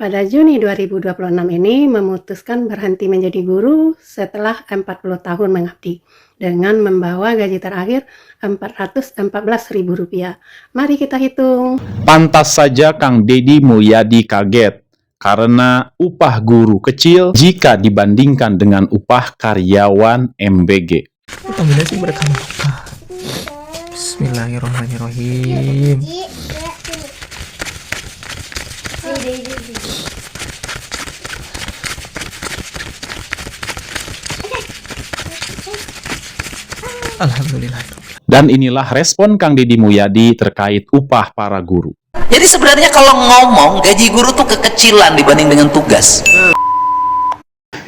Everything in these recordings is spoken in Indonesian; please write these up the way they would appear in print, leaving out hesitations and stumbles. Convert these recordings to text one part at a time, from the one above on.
Pada Juni 2026 ini memutuskan berhenti menjadi guru setelah 40 tahun mengabdi dengan membawa gaji terakhir Rp414.000. Mari kita hitung. Pantas saja Kang Deddy Mulyadi kaget karena upah guru kecil jika dibandingkan dengan upah karyawan MBG. Kombinasi berkah barokah. Bismillahirrahmanirrahim. Alhamdulillah. Dan inilah respon Kang Deddy Mulyadi terkait upah para guru. Jadi sebenarnya kalau ngomong gaji guru tuh kekecilan dibanding dengan tugas.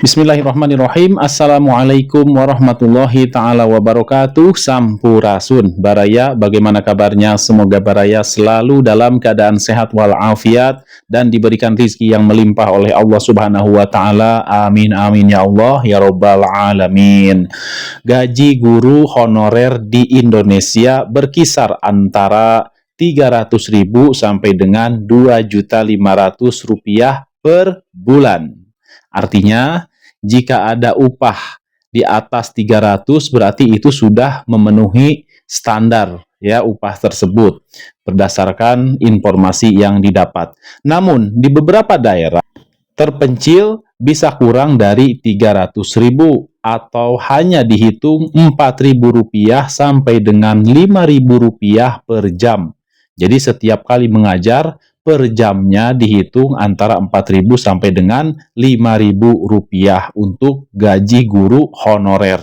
Bismillahirrahmanirrahim. Assalamualaikum warahmatullahi ta'ala wabarakatuh. Sampurasun. Baraya, bagaimana kabarnya? Semoga Baraya selalu dalam keadaan sehat walafiat dan diberikan rizki yang melimpah oleh Allah subhanahu wa ta'ala. Amin, amin ya Allah, ya Rabbal alamin. Gaji guru honorer di Indonesia berkisar antara 300.000 sampai dengan 2.500.000 rupiah per bulan. Artinya, jika ada upah di atas 300 berarti itu sudah memenuhi standar ya upah tersebut berdasarkan informasi yang didapat. Namun di beberapa daerah terpencil bisa kurang dari 300.000 atau hanya dihitung Rp4.000 sampai dengan Rp5.000 per jam. Jadi setiap kali mengajar per jamnya dihitung antara Rp4.000 sampai dengan Rp5.000 untuk gaji guru honorer.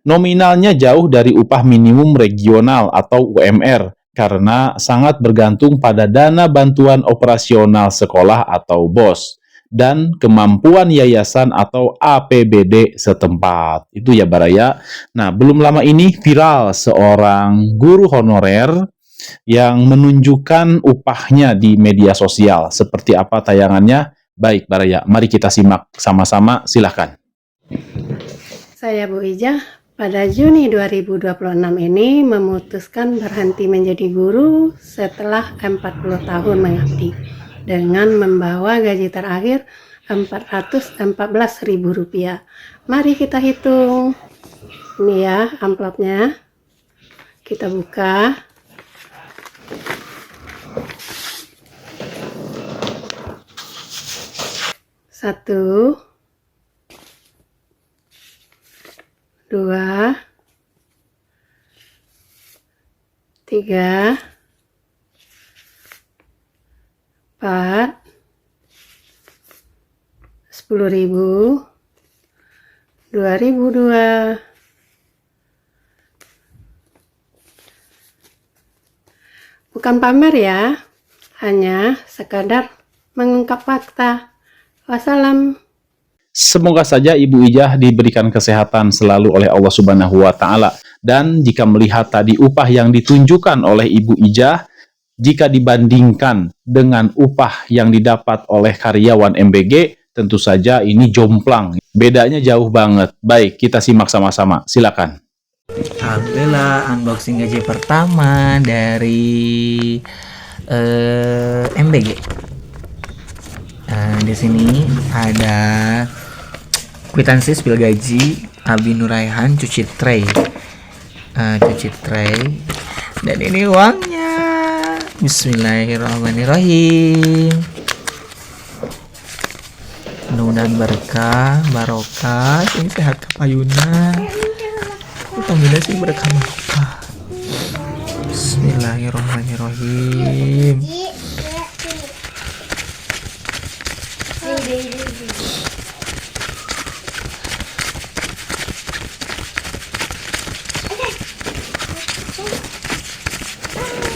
Nominalnya jauh dari upah minimum regional atau UMR karena sangat bergantung pada dana bantuan operasional sekolah atau BOS dan kemampuan yayasan atau APBD setempat. Itu ya Baraya. Nah, belum lama ini viral seorang guru honorer yang menunjukkan upahnya di media sosial. Seperti apa tayangannya? Baik, Baraya, mari kita simak sama-sama, silahkan. Saya Bu Ijah, pada Juni 2026 ini memutuskan berhenti menjadi guru setelah 40 tahun mengabdi dengan membawa gaji terakhir Rp414.000. Mari kita hitung. Ini ya amplopnya. Kita buka. Satu, dua, tiga, empat, 10.000, 2.002. Bukan pamer ya, hanya sekadar mengungkap fakta. Wassalam. Semoga saja Ibu Ijah diberikan kesehatan selalu oleh Allah Subhanahu wa Ta'ala. Dan jika melihat tadi upah yang ditunjukkan oleh Ibu Ijah, jika dibandingkan dengan upah yang didapat oleh karyawan MBG, tentu saja ini jomplang. Bedanya jauh banget. Baik, kita simak sama-sama. Silakan. Alhamdulillah, unboxing gaji pertama dari MBG. Di sini ada kwitansi spill gaji Abi Nuraihan cuci tray, dan ini uangnya. Bismillahirrahmanirrahim. Mudah-mudahan berkah, barokah, ini sehat kepayuna. Kombinasi berkah barokah. Bismillahirrahmanirrahim.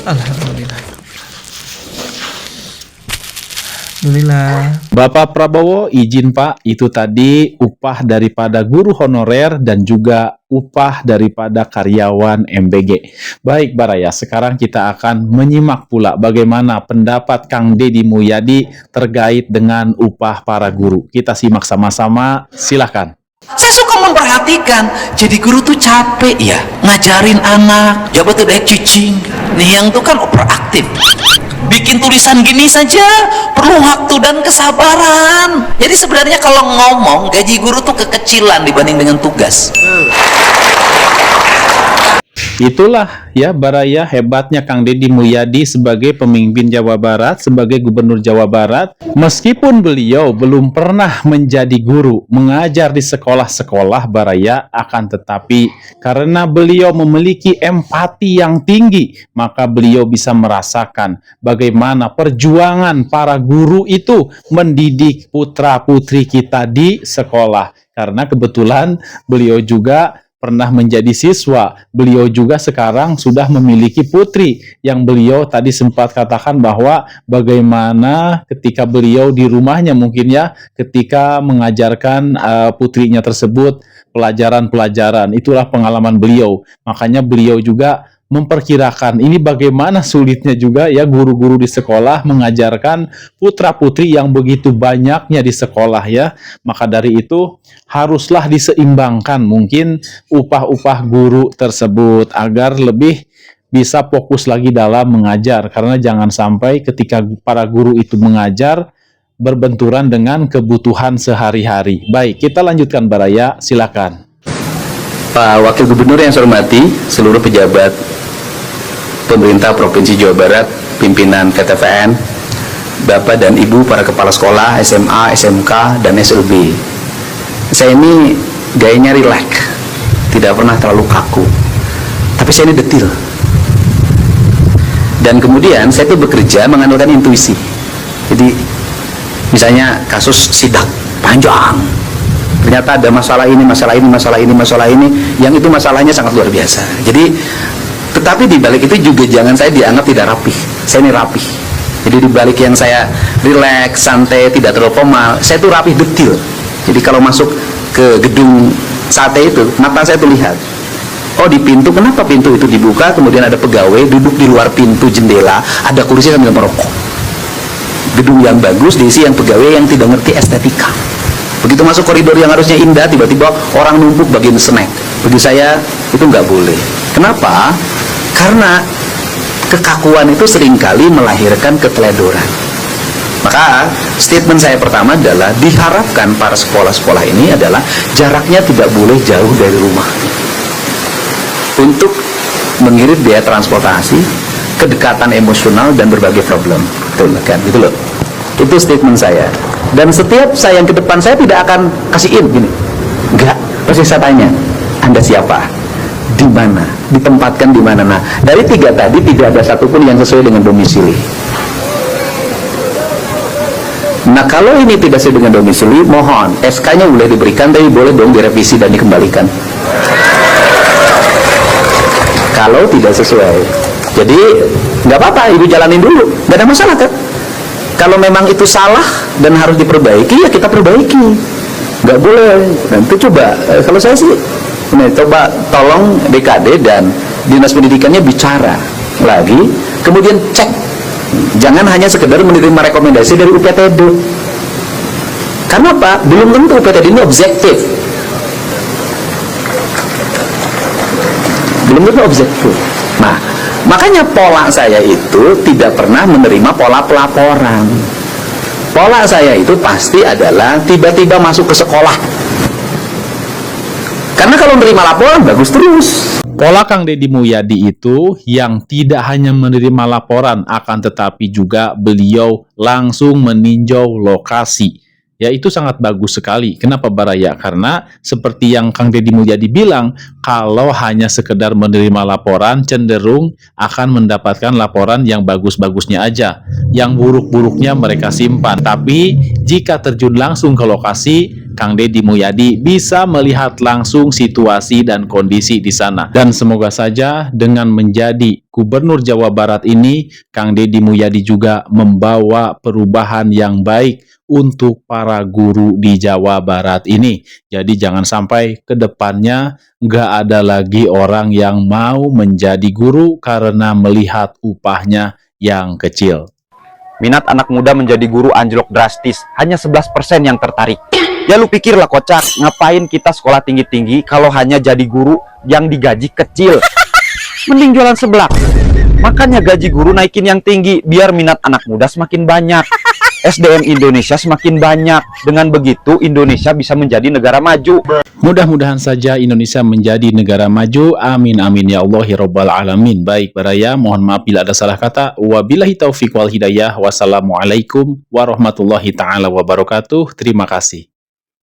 Alhamdulillah. Alhamdulillah. Bapak Prabowo, izin Pak, itu tadi upah daripada guru honorer dan juga upah daripada karyawan MBG. Baik Baraya, sekarang kita akan menyimak pula bagaimana pendapat Kang Deddy Mulyadi terkait dengan upah para guru. Kita simak sama-sama, silahkan. Saya suka memperhatikan, jadi guru tuh capek ya, ngajarin anak, jabat udah cicing. Nih yang tuh kan operaktif. bikin tulisan gini saja perlu waktu dan kesabaran. Jadi sebenarnya kalau ngomong, gaji guru tuh kekecilan dibanding dengan tugas. Itulah ya Baraya, hebatnya Kang Deddy Mulyadi sebagai pemimpin Jawa Barat, sebagai gubernur Jawa Barat. Meskipun beliau belum pernah menjadi guru, mengajar di sekolah-sekolah Baraya, akan tetapi karena beliau memiliki empati yang tinggi, maka beliau bisa merasakan bagaimana perjuangan para guru itu mendidik putra-putri kita di sekolah. Karena kebetulan beliau juga pernah menjadi siswa, beliau juga sekarang sudah memiliki putri yang beliau tadi sempat katakan bahwa bagaimana ketika beliau di rumahnya mungkin ya, ketika mengajarkan putrinya tersebut pelajaran-pelajaran, itulah pengalaman beliau. Makanya beliau juga memperkirakan ini bagaimana sulitnya juga ya guru-guru di sekolah mengajarkan putra-putri yang begitu banyaknya di sekolah ya. Maka dari itu haruslah diseimbangkan mungkin upah-upah guru tersebut agar lebih bisa fokus lagi dalam mengajar, karena jangan sampai ketika para guru itu mengajar berbenturan dengan kebutuhan sehari-hari. Baik, kita lanjutkan Baraya, silakan. Pak Wakil Gubernur yang saya hormati, seluruh pejabat pemerintah Provinsi Jawa Barat, pimpinan KTVN, Bapak dan Ibu para kepala sekolah, SMA, SMK, dan SLB. Saya ini gayanya rileks, tidak pernah terlalu kaku. Tapi saya ini detil. Dan kemudian saya itu bekerja mengandalkan intuisi. Jadi misalnya kasus sidak panjang, ternyata ada masalah ini, masalah ini, masalah ini, masalah ini, yang itu masalahnya sangat luar biasa. Jadi, tetapi di balik itu juga jangan saya dianggap tidak rapih. Saya ini rapih. Jadi di balik yang saya rileks, santai, tidak terlalu formal, saya itu rapih, detil. Jadi kalau masuk ke gedung sate itu, mata saya tuh lihat, oh di pintu, kenapa pintu itu dibuka, kemudian ada pegawai duduk di luar pintu jendela, ada kursi sambil merokok. Gedung yang bagus diisi yang pegawai yang tidak ngerti estetika. Begitu masuk koridor yang harusnya indah, tiba-tiba orang numpuk bagian snack. Bagi saya itu nggak boleh. Kenapa? Karena kekakuan itu seringkali melahirkan keteledoran. Maka statement saya pertama adalah diharapkan para sekolah-sekolah ini adalah jaraknya tidak boleh jauh dari rumah. Untuk mengirit biaya transportasi, kedekatan emosional, dan berbagai problem. Betul kan? Gitu loh. Itu statement saya. Dan setiap saya yang ke depan, saya tidak akan kasihin gini. Enggak, pasti saya tanya, Anda siapa? Di mana? Ditempatkan di mana? Nah, dari tiga tadi tidak ada satupun yang sesuai dengan domisili. Nah, kalau ini tidak sesuai dengan domisili, mohon SK-nya boleh diberikan, tapi boleh dong direvisi dan dikembalikan. Kalau tidak sesuai, jadi nggak apa-apa, ibu jalanin dulu, nggak ada masalah kan? Kalau memang itu salah dan harus diperbaiki, ya kita perbaiki. Nggak boleh. Nanti coba, kalau saya sih, ini coba tolong BKD dan Dinas Pendidikannya bicara lagi, kemudian cek. Jangan hanya sekedar menerima rekomendasi dari UPTD. Karena apa? Belum tentu UPTD ini objektif. Belum tentu objektif. Nah, makanya pola saya itu tidak pernah menerima pola pelaporan. Pola saya itu pasti adalah tiba-tiba masuk ke sekolah. Karena kalau menerima laporan bagus terus. Pola Kang Deddy Mulyadi itu yang tidak hanya menerima laporan, akan tetapi juga beliau langsung meninjau lokasi. Ya, itu sangat bagus sekali. Kenapa Baraya? Karena seperti yang Kang Deddy Mulyadi bilang, kalau hanya sekedar menerima laporan, cenderung akan mendapatkan laporan yang bagus-bagusnya aja. Yang buruk-buruknya mereka simpan. Tapi jika terjun langsung ke lokasi, Kang Deddy Mulyadi bisa melihat langsung situasi dan kondisi di sana. Dan semoga saja dengan menjadi Gubernur Jawa Barat ini, Kang Deddy Mulyadi juga membawa perubahan yang baik untuk para guru di Jawa Barat ini. Jadi jangan sampai ke depannya nggak ada lagi orang yang mau menjadi guru karena melihat upahnya yang kecil. Minat anak muda menjadi guru anjlok drastis, hanya 11% yang tertarik. Ya lu pikirlah kocak, ngapain kita sekolah tinggi-tinggi kalau hanya jadi guru yang digaji kecil? Mending jualan seblak. Makanya gaji guru naikin yang tinggi, biar minat anak muda semakin banyak. SDM Indonesia semakin banyak. Dengan begitu, Indonesia bisa menjadi negara maju. Mudah-mudahan saja Indonesia menjadi negara maju. Amin amin ya Allah ya Rabbal alamin. Baik Baraya, mohon maaf bila ada salah kata. Wabillahi taufiq wal hidayah. Wassalamualaikum warahmatullahi taala wabarakatuh. Terima kasih.